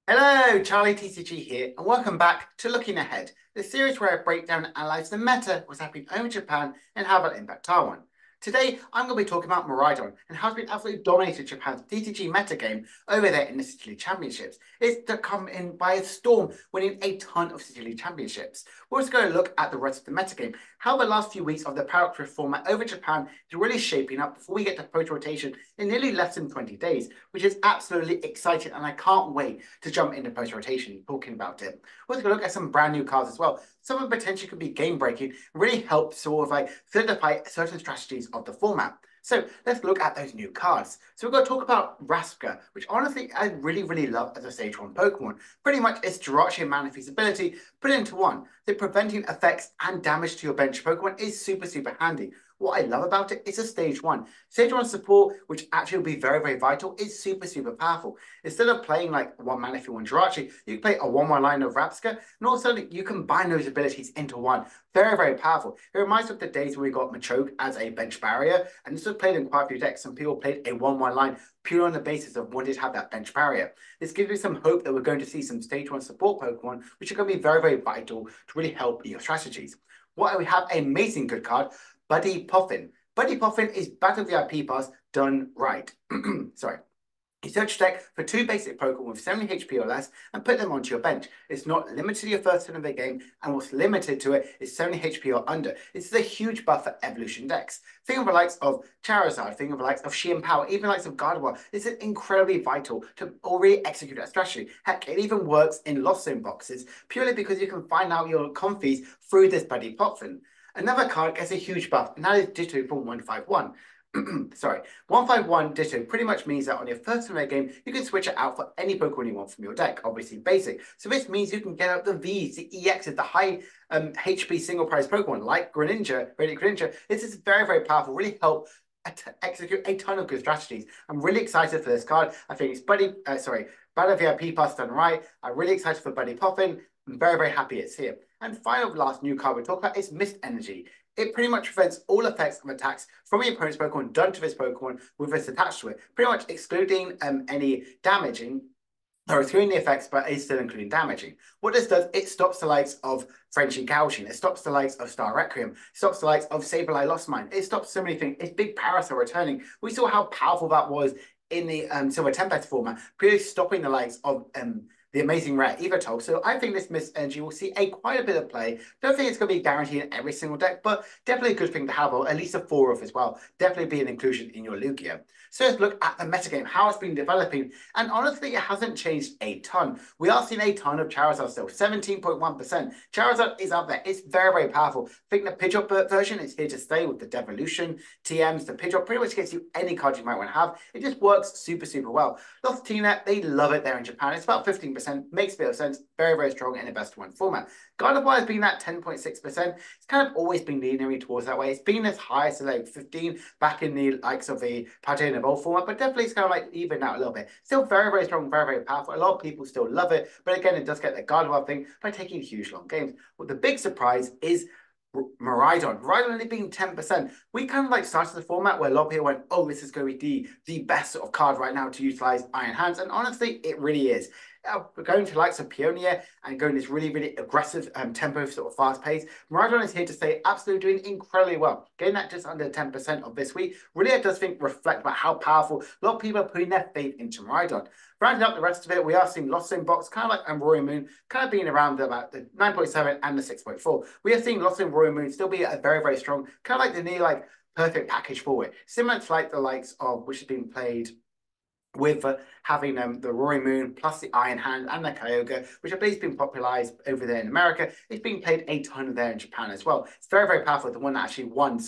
Hello, Charlie TCG here, and welcome back to Looking Ahead, the series where I break down and analyze the meta, what's happening over in Japan, and how that'll impact Taiwan. Today, I'm going to be talking about Miraidon and how it's been absolutely dominated Japan's TCG metagame over there in the City League Championships. It's to come in by a storm, winning a ton of City League Championships. We're also going to look at the rest of the metagame, how the last few weeks of the Paradox Rift format over Japan is really shaping up before we get to post rotation in nearly less than 20 days, which is absolutely exciting, and I can't wait to jump into post rotation talking about it. We're going to look at some brand new cards as well. Some of them potentially could be game breaking, really help sort of like solidify certain strategies of the format. So let's look at those new cards. So we're going to talk about Raspka, which honestly I really love as a Stage 1 Pokemon. Pretty much it's Jirachi and Manaphy's ability put into one. So preventing effects and damage to your bench Pokemon is super handy. What I love about it is a Stage 1. Stage 1 support, which actually will be very vital, is super powerful. Instead of playing like one Manaphy, one Jirachi, you can play a 1-1 line of Rapska, and also you combine those abilities into one. Very powerful. It reminds me of the days when we got Machoke as a bench barrier, and this was played in quite a few decks. Some people played a 1-1 line purely on the basis of wanting to have that bench barrier. This gives me some hope that we're going to see some Stage 1 support Pokemon, which are going to be very vital to really help your strategies. What we have an amazing good card, Buddy Puffin. Buddy Puffin is Battle VIP Pass done right. Sorry. You search deck for 2 basic Pokemon with 70 HP or less and put them onto your bench. It's not limited to your first turn of the game, and what's limited to it is 70 HP or under. This is a huge buff for evolution decks. Think of the likes of Charizard, think of the likes of Shein Power, even the likes of Gardevoir. This is incredibly vital to already execute that strategy. Heck, it even works in Lost Zone boxes purely because you can find out your confies through this Buddy Puffin. Another card gets a huge buff, and that is Ditto from 151. Sorry, 151 Ditto pretty much means that on your first turn of the game, you can switch it out for any Pokemon you want from your deck, obviously basic. So this means you can get out the Vs, the EXs, the high HP single prize Pokemon like Greninja, Radiant Greninja. This is very powerful, really help execute a ton of good strategies. I'm really excited for this card. I think it's Battle VIP Pass done right. I'm really excited for Buddy Puffin. I'm very happy it's here. And final last new card we talk about is Mist Energy. It pretty much prevents all effects of attacks from your opponent's Pokemon done to this Pokemon with this attached to it, pretty much excluding any damaging or excluding the effects, but is still including damaging. What this does, it stops the likes of Frenchie Gouging, it stops the likes of Star Requiem, it stops the likes of Sableye Lost Mine, it stops so many things. It's Big Parasol returning. We saw how powerful that was in the Silver Tempest format, purely stopping the likes of the amazing rare Evatol. So I think this Mist Energy will see quite a bit of play. Don't think it's going to be guaranteed in every single deck, but definitely a good thing to have, or at least a 4 of as well. Definitely be an inclusion in your Lugia. So let's look at the metagame, how it's been developing, and honestly, it hasn't changed a ton. We are seeing a ton of Charizard still, 17.1%. Charizard is up there. It's very powerful. I think the Pidgeot version is here to stay with the Devolution, TMs. The Pidgeot pretty much gets you any card you might want to have. It just works super well. Lothtina, they love it there in Japan. It's about 15%, makes a bit of sense, very strong in the best one format. Gardevoir has been at 10.6%. It's kind of always been leaning towards that way. It's been as high as like 15 back in the likes of the Paldea Bowl format, but definitely it's kind of like even out a little bit. Still very strong, very powerful. A lot of people still love it, but again, it does get the Gardevoir thing by taking huge long games. Well, the big surprise is Miraidon. Miraidon only being 10%. We kind of like started the format where a lot of people went, oh, this is going to be the best sort of card right now to utilize Iron Hands. And honestly, it really is. We're going to likes of Peonia and going this really aggressive tempo, sort of fast pace. Miraidon is here to stay absolutely doing incredibly well. Getting that just under 10% of this week really, I does think reflect about how powerful a lot of people are putting their faith into Miraidon. Rounding up the rest of it, we are seeing Lost Zone Box, kind of like Roaring Moon, kind of being around about the 9.7 and the 6.4. We are seeing Lost Zone Roaring Moon still be a very strong, kind of like the near like perfect package for it. Similar to like the likes of which has been played with having the Roaring Moon plus the Iron Hand and the Kyogre, which I believe has been popularized over there in America. It's being played a ton there in Japan as well. It's very powerful. The one that actually won,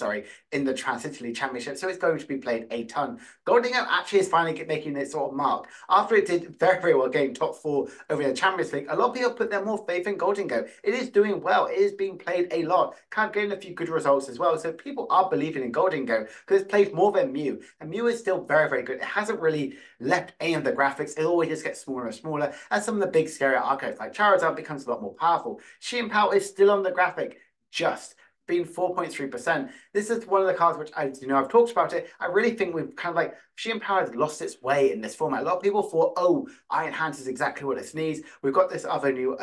in the Trans-Italy Championship. So it's going to be played a ton. Goldingo actually is finally making its sort of mark. After it did very well getting top 4 over in the Champions League, a lot of people put their more faith in Goldingo. It is doing well. It is being played a lot. Kind of getting a few good results as well. So people are believing in Goldingo because it's played more than Mew. And Mew is still very good. It hasn't really left any of the graphics. It always just gets smaller and smaller as some of the big scary archetypes like Charizard becomes a lot more powerful. Shein Power is still on the graphic, just been 4.3%. This is one of the cards which I've talked about it. I really think we've kind of like Sheer Power has lost its way in this format. A lot of people thought, oh, Iron Hands is exactly what it needs. We've got this other new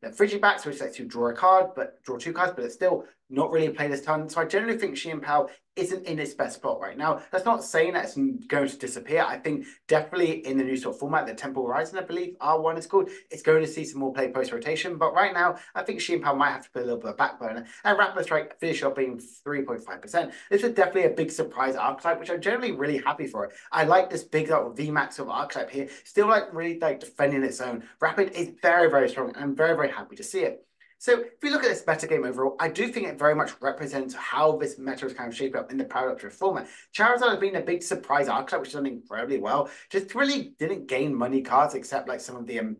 Frigibacks, which lets you draw a card, but draw two cards, but it's still not really played as ton. So I generally think Sheer Power isn't in its best spot right now. That's not saying that it's going to disappear. I think definitely in the new sort of format, the Temple Horizon, I believe R1 is called, it's going to see some more play post rotation. But right now, I think Sheer Power might have to put a little bit of back burner. And Rapid Strike finish up being 3.5%. This is definitely a big surprise archetype, which I'm generally really happy for it. I like this big VMAX of archetype here, still like really like defending its own. Rapid is very, very strong, and I'm very, very happy to see it. So if we look at this meta game overall, I do think it very much represents how this meta is kind of shaped up in the Paradox format. Charizard has been a big surprise archetype, which has done incredibly well. Just really didn't gain money cards except like some of the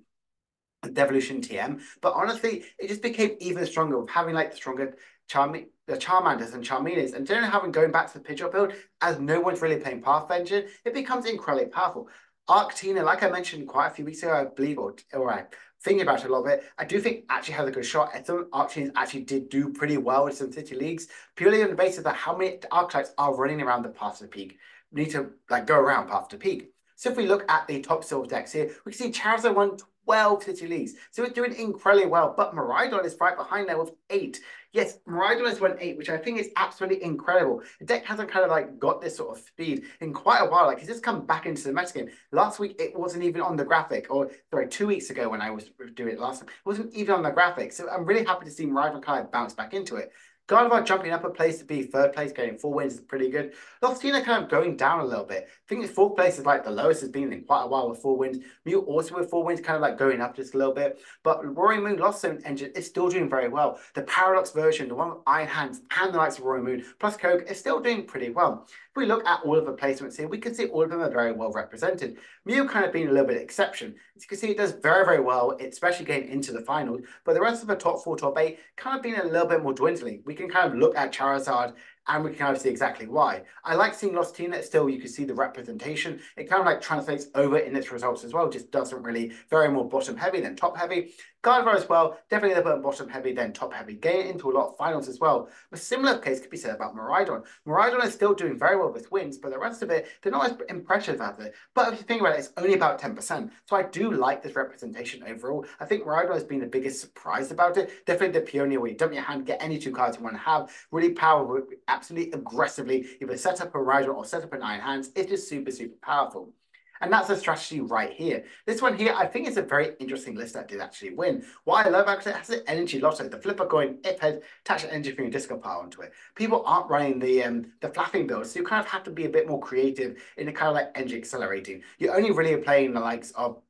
Devolution TM. But honestly, it just became even stronger with having like the stronger the Charmanders and Charmeleons, and generally having going back to the Pidgeot build, as no one's really playing Path Engine, it becomes incredibly powerful. Arctina, like I mentioned quite a few weeks ago, I believe, or I thinking about it a little bit, I do think actually has a good shot. I think Arctina actually did do pretty well in some city leagues, purely on the basis of how many archetypes are running around the Path to Peak. We need to like go around Path to Peak. So if we look at the top silver decks here, we can see Charizard won 12 city leagues. So it's doing incredibly well, but Miraidon is right behind there with 8. Yes, Miraidon has won 8, which I think is absolutely incredible. The deck hasn't kind of like got this sort of speed in quite a while. Like it's just come back into the meta game. Last week, it wasn't even on the graphic, or sorry, 2 weeks ago when I was doing it last time, it wasn't even on the graphic. So I'm really happy to see Miraidon kind of bounce back into it. Gardevoir jumping up a place to be third place, getting 4 wins is pretty good. Loftina kind of going down a little bit. I think its fourth place is like the lowest it's been in quite a while with 4 wins. Mew also with 4 wins, kind of like going up just a little bit. But Roaring Moon Lost Zone Engine is still doing very well. The Paradox version, the one with Iron Hands and the likes of Roaring Moon, plus Coke, is still doing pretty well. If we look at all of the placements here, we can see all of them are very well represented. Mew kind of being a little bit of exception. As you can see, it does very, very well, especially getting into the finals. But the rest of the top 4, top 8 kind of being a little bit more dwindling. We can kind of look at Charizard and we can kind of see exactly why. I like seeing Lostina. Still, you can see the representation. It kind of like translates over in its results as well. Just doesn't really, very more bottom heavy than top heavy. Gardevoir as well, definitely a little bit bottom heavy than top heavy. Getting into a lot of finals as well. A similar case could be said about Miraidon. Miraidon is still doing very well with wins, but the rest of it, they're not as impressive as it. But if you think about it, it's only about 10%. So I do like this representation overall. I think Miraidon has been the biggest surprise about it. Definitely the Pioneer, where you dump your hand, get any 2 cards you want to have. Really powerful, absolutely aggressively. Either set up a Miraidon or set up an Iron Hands. It's just super, super powerful. And that's a strategy right here. This one here, I think it's a very interesting list that did actually win. What I love actually, it has an energy lotto. The flipper coin, if head, attach an energy from your disco pile onto it. People aren't running the flapping build, so you kind of have to be a bit more creative in the kind of like energy accelerating. You're only really playing the likes of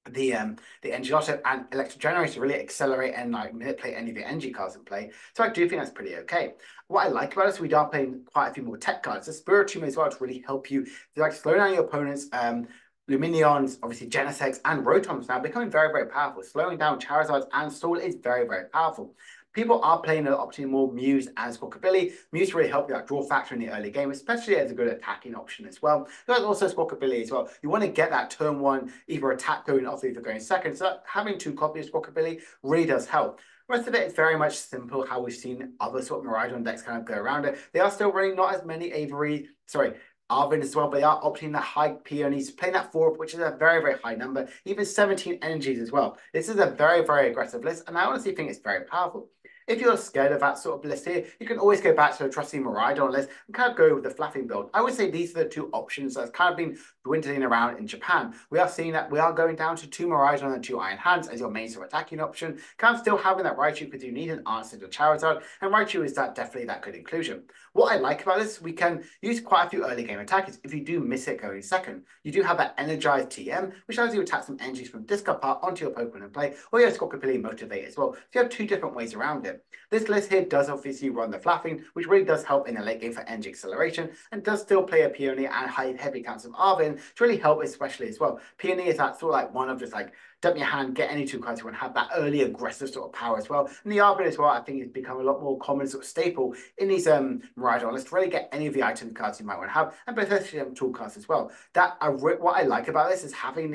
the Engelotto and Electro Generator to really accelerate and like manipulate any of the energy cards in play. So I do think that's pretty okay. What I like about it is we are playing quite a few more tech cards. The Spiritomb as well to really help you like slow down your opponents. Lumineons, obviously Genesects and Rotoms now becoming very, very powerful. Slowing down Charizards and Stall is very, very powerful. People are playing the option more Muse and Squawkabilly. Muse really help you that draw factor in the early game, especially as a good attacking option as well. There's also Squawkabilly as well. You want to get that turn 1, either attack going off, either going second. So having 2 copies of Squawkabilly really does help. The rest of it is very much simple, how we've seen other sort of Miraidon decks kind of go around it. They are still running not as many Arvin as well, but they are opting the high peonies, playing that 4, which is a very, very high number, even 17 energies as well. This is a very, very aggressive list, and I honestly think it's very powerful. If you're scared of that sort of list here, you can always go back to the trusty Miraidon list and kind of go with the flapping build. I would say these are the 2 options that's kind of been dwindling around in Japan. We are seeing that we are going down to 2 Miraidon and 2 Iron Hands as your main sort of attacking option. Kind of still having that Raichu because you need an answer to Charizard, and Raichu is definitely that good inclusion. What I like about this, we can use quite a few early game attackers if you do miss it going second. You do have that energized TM, which allows you to attack some energies from discard part onto your opponent and play, or you have Squawkabilly Motivate as well. So you have 2 different ways around it. This list here does obviously run the flapping, which really does help in the late game for energy acceleration, and does still play a Peony and high heavy counts of Arvin to really help especially as well. Peony is that sort of like one of just like dump your hand, get any 2 cards you want to have that early aggressive sort of power as well. And the Arvin as well, I think has become a lot more common sort of staple in these Miraidon lists to really get any of the item cards you might want to have, and potentially tool cards as well. What I like about this is having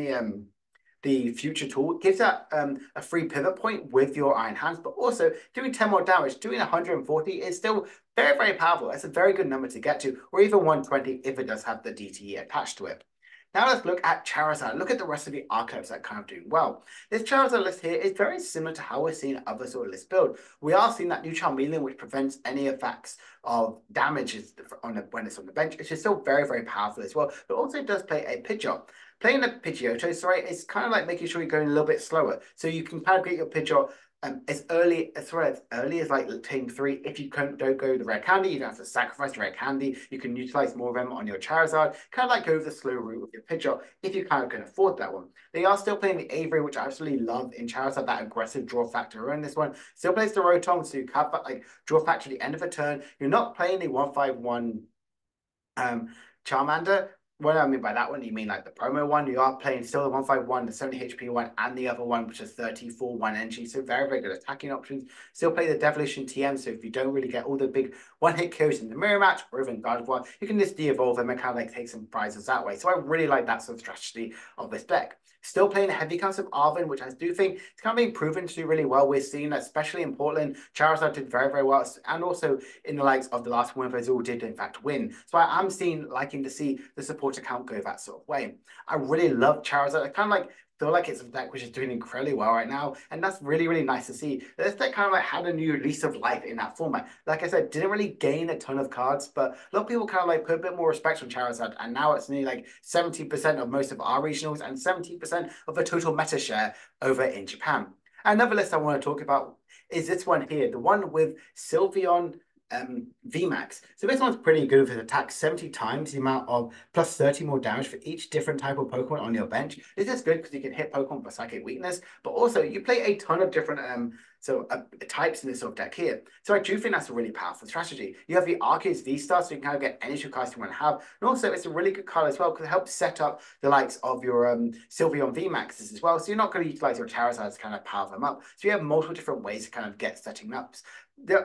the future tool, gives that a free pivot point with your Iron Hands, but also doing 10 more damage, doing 140 is still very, very powerful. It's a very good number to get to, or even 120 if it does have the DTE attached to it. Now let's look at Charizard. Look at the rest of the archetypes that are kind of doing well. This Charizard list here is very similar to how we're seeing other sort of lists build. We are seeing that new Charmeleon, which prevents any effects of damages when it's on the bench, which is still very, very powerful as well, but also does play a Pidgeot. Playing a Pidgeotto, sorry, is kind of like making sure you're going a little bit slower. So you can kind of get your Pidgeot as early as like Team 3. If you don't go the rare candy, you don't have to sacrifice the rare candy. You can utilize more of them on your Charizard. Kind of like go the slow route with your Pidgeot if you kind of can afford that one. They are still playing the Avery, which I absolutely love in Charizard, that aggressive draw factor around this one. Still plays the Rotom, so you have that like draw factor at the end of a turn. You're not playing the 151 Charmander. What I mean by that one, you mean like the promo one. You are playing still the 151, the 70 HP one, and the other one, which is 34, 1 energy. So very, very good attacking options. Still play the Devolution TM. So if you don't really get all the big one-hit kills in the mirror match or even Gardevoir, you can just de-evolve them and kind of like take some prizes that way. So I really like that sort of strategy of this deck. Still playing a heavy counts of Arvin, which I do think it's kind of being proven to do really well. We're seeing that, especially in Portland, Charizard did very, very well. And also in the likes of the last one, those all did, in fact, win. So I'm liking to see the support account go that sort of way. I really love Charizard. I kind of like feel like it's a deck which is doing incredibly well right now, and that's really, really nice to see. This deck kind of like had a new lease of life in that format. Like I said, didn't really gain a ton of cards, but a lot of people kind of like put a bit more respect on Charizard, and now it's nearly like 70% of most of our regionals and 70% of the total meta share over in Japan. Another list I want to talk about is this one here, the one with Sylveon VMAX. So this one's pretty good with its attack 70 times the amount of plus 30 more damage for each different type of Pokemon on your bench. This is good because you can hit Pokemon for Psychic Weakness, but also you play a ton of different types in this sort of deck here. So I do think that's a really powerful strategy. You have the Arceus V-Star, so you can kind of get any cast you want to have. And also it's a really good card as well because it helps set up the likes of your Sylveon VMAXs as well. So you're not going to utilize your Charizard to kind of power them up. So you have multiple different ways to kind of get setting up.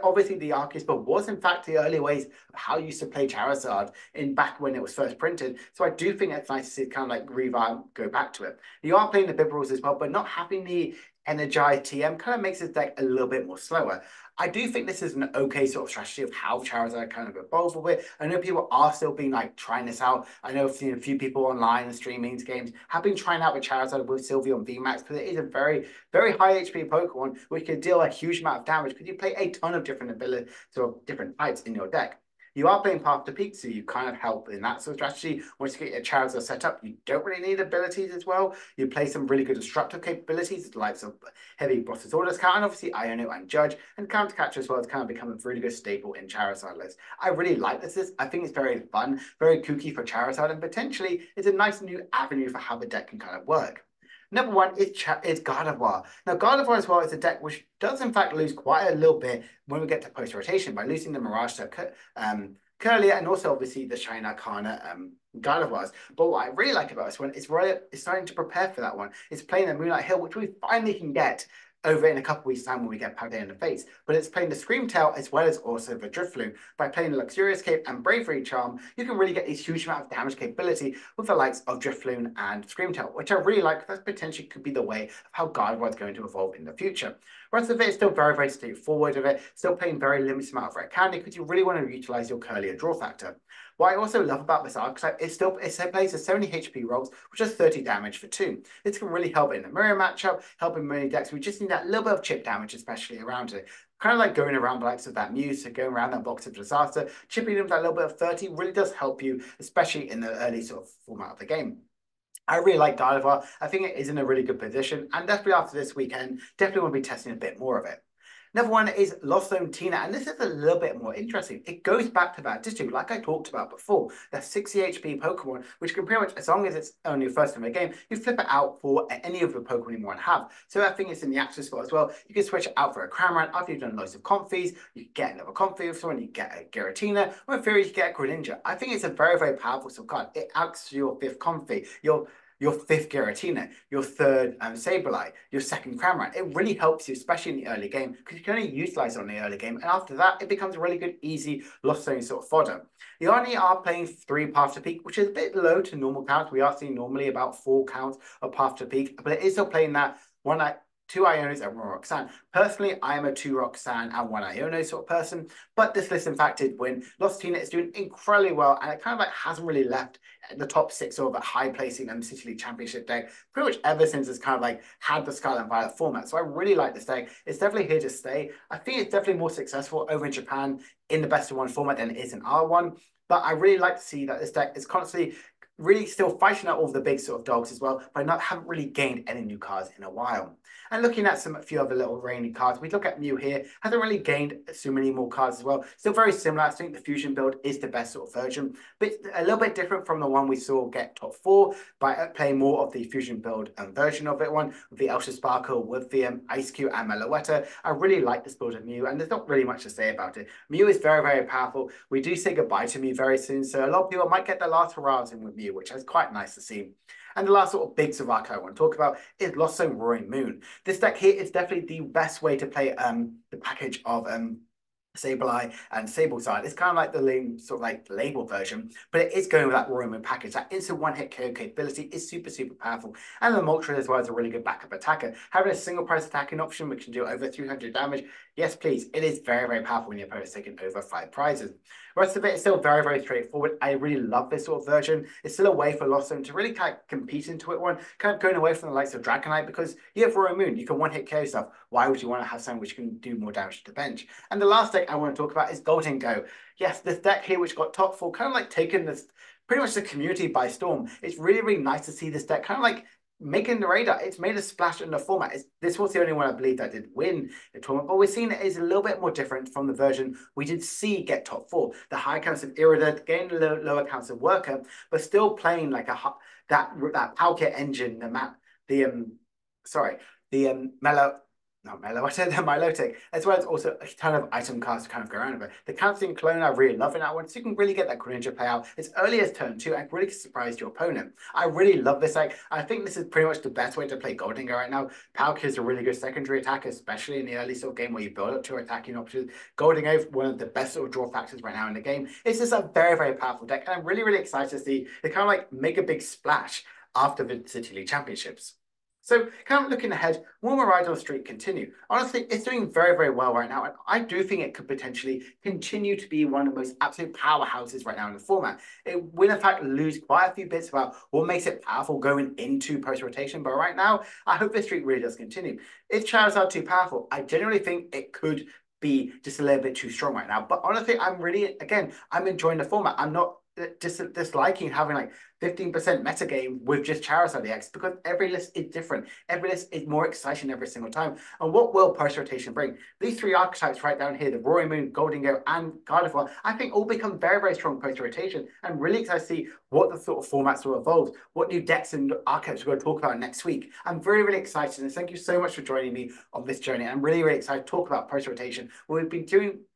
Obviously the Arceus but was in fact the early ways of how you used to play Charizard in back when it was first printed. So I do think it's nice to see it kind of like revamp, go back to it. You are playing the Bibbles as well, but not having the Energized TM kind of makes this deck a little bit more slower. I do think this is an okay sort of strategy of how Charizard kind of evolves a bit. I know people are still being like trying this out. I know I've seen a few people online and streaming games have been trying out the Charizard with Sylveon VMAX because it is a very, very high HP Pokemon which can deal a huge amount of damage because you play a ton of different abilities, sort of different types in your deck. You are playing Path to Peak, so you kind of help in that sort of strategy. Once you get your Charizard set up, you don't really need abilities as well. You play some really good destructive capabilities, like some heavy Boss's Orders count, and obviously Iono and Judge, and Counter Catcher as well has kind of become a really good staple in Charizard lists. I really like this. I think it's very fun, very kooky for Charizard, and potentially it's a nice new avenue for how the deck can kind of work. Number one is Gardevoir. Now, Gardevoir as well is a deck which does in fact lose quite a little bit when we get to post-rotation by losing the Mirage to Curlier and also obviously the Shine Arcana Gardevoirs. But what I really like about this one is it's starting to prepare for that one. It's playing the Moonlight Hill, which we finally can get over in a couple weeks' time when we get Paldea in the face. But it's playing the Scream Tail as well as also the Drifloon. By playing the Luxurious Cape and Bravery Charm, you can really get this huge amount of damage capability with the likes of Drifloon and Scream Tail, which I really like because that potentially could be the way of how Gardevoir is going to evolve in the future. The rest of it is still very, very straightforward of it, still playing very limited amount of rare candy because you really want to utilize your Curlier draw factor. What I also love about this archetype is it plays a 70 HP rolls, which does 30 damage for 2. This can really help in the mirror matchup, help in many decks. We just need that little bit of chip damage, especially around it. Kind of like going around the likes of that Muse, so going around that box of disaster, chipping in with that little bit of 30 really does help you, especially in the early sort of format of the game. I really like Gardevoir. I think it is in a really good position, and definitely after this weekend, definitely want to be testing a bit more of it. Another one is Lost Zone Tina, and this is a little bit more interesting. It goes back to that district, like I talked about before, that 60 HP Pokemon, which can pretty much, as long as it's only your first time in the game, you flip it out for any of the Pokemon you want to have. So I think it's in the access spot as well. You can switch it out for a Cramorant after you've done loads of Comfies. You can get another Comfy with someone, you get a Giratina, or in theory, you get a Greninja. I think it's a very, very powerful sort of card. It acts as your fifth Comfy. your fifth Giratina, your third Sableye, your second Cramorant. It really helps you, especially in the early game, because you can only utilize it on the early game. And after that, it becomes a really good, easy lost zone sort of fodder. You only are playing 3 Path to Peak, which is a bit low to normal counts. We are seeing normally about 4 counts of Path to Peak, but it is still playing that one 2 Ionos and 1 Roxanne. Personally, I am a 2 Roxanne and 1 Iono sort of person, but this list in fact did win. Tina is doing incredibly well, and it kind of like hasn't really left the top 6 or the high placing City League Championship deck pretty much ever since it's kind of like had the Scarlet and Violet format. So I really like this deck. It's definitely here to stay. I think it's definitely more successful over in Japan in the best of 1 format than it is in R1. But I really like to see that this deck is constantly really still fighting out all the big sort of dogs as well, but haven't really gained any new cards in a while. And looking at a few other little rainy cards, we look at Mew here, hasn't really gained so many more cards as well. Still very similar. I think the Fusion build is the best sort of version, but a little bit different from the one we saw get top 4 by playing more of the Fusion build version of it one, with the Ultra Sparkle, with the Ice Cube and Meloetta. I really like this build of Mew, and there's not really much to say about it. Mew is very, very powerful. We do say goodbye to Mew very soon, so a lot of people might get their last hurrahs in with Mew, which is quite nice to see. And the last sort of big Savaka I want to talk about is Lost Zone Roaring Moon. This deck here is definitely the best way to play the package of Sableye and Sablezard. It's kind of like the lame, sort of like label version, but it is going with that Roman package. That instant one-hit KO capability is super, super powerful. And the Moltres as well is a really good backup attacker. Having a single price attacking option which can do over 300 damage, yes please, it is very, very powerful when your opponent's taking over 5 prizes. The rest of it is still very, very straightforward. I really love this sort of version. It's still a way for Lost Zone to really kind of compete into it one, kind of going away from the likes of Dragonite, because you have Roaring Moon, you can one-hit KO stuff. Why would you want to have something which can do more damage to the bench? And the last deck I want to talk about is Golden Go. Yes, this deck here, which got top 4, kind of like taken this pretty much the community by storm. It's really, really nice to see this deck kind of like making the radar. It's made a splash in the format. This was the only one I believe that did win the tournament, but we're seeing it is a little bit more different from the version we did see get top 4. The high counts of Irida, gained lower counts of Worker, but still playing like that Palkia engine, not Meloetta, the Milotic, as well as also a ton of item cards to kind of go around with it. The Counseling Clone, I really love in that one, so you can really get that Greninja play out as early as turn 2 and really surprise your opponent. I really love this deck. I think this is pretty much the best way to play Golden Go right now. Palkia is a really good secondary attacker, especially in the early sort of game where you build up to attacking options. Golden Go, one of the best sort of draw factors right now in the game. It's just a very, very powerful deck, and I'm really, really excited to see it kind of like make a big splash after the City League Championships. So kind of looking ahead, will Miraidon's streak continue? Honestly, it's doing very, very well right now, and I do think it could potentially continue to be one of the most absolute powerhouses right now in the format. It will in fact lose quite a few bits about what makes it powerful going into post-rotation, but right now, I hope this streak really does continue. If Charizard too powerful, I genuinely think it could be just a little bit too strong right now. But honestly, I'm enjoying the format. I'm not disliking having like 15% metagame with just Charizard EX, because every list is different. Every list is more exciting every single time. And what will post-rotation bring? These 3 archetypes right down here, the Roaring Moon, Golden Go, and Gardevoir, I think all become very, very strong post-rotation. I'm really excited to see what the sort of formats will evolve, what new decks and archetypes we're going to talk about next week. I'm very, really excited, and thank you so much for joining me on this journey. I'm really, really excited to talk about post-rotation. We've been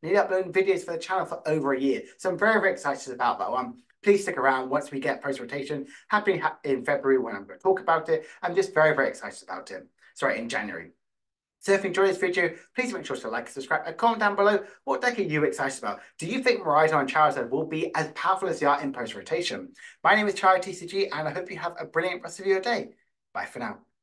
nearly uploading videos for the channel for over a year, so I'm very, very excited about that one. Please stick around once we get post-rotation happening in February, when I'm going to talk about it. I'm just very, very excited about it. Sorry, in January. So if you enjoyed this video, please make sure to like and subscribe and comment down below, what deck are you excited about? Do you think Miraidon and Charizard will be as powerful as they are in post-rotation? My name is TCG, and I hope you have a brilliant rest of your day. Bye for now.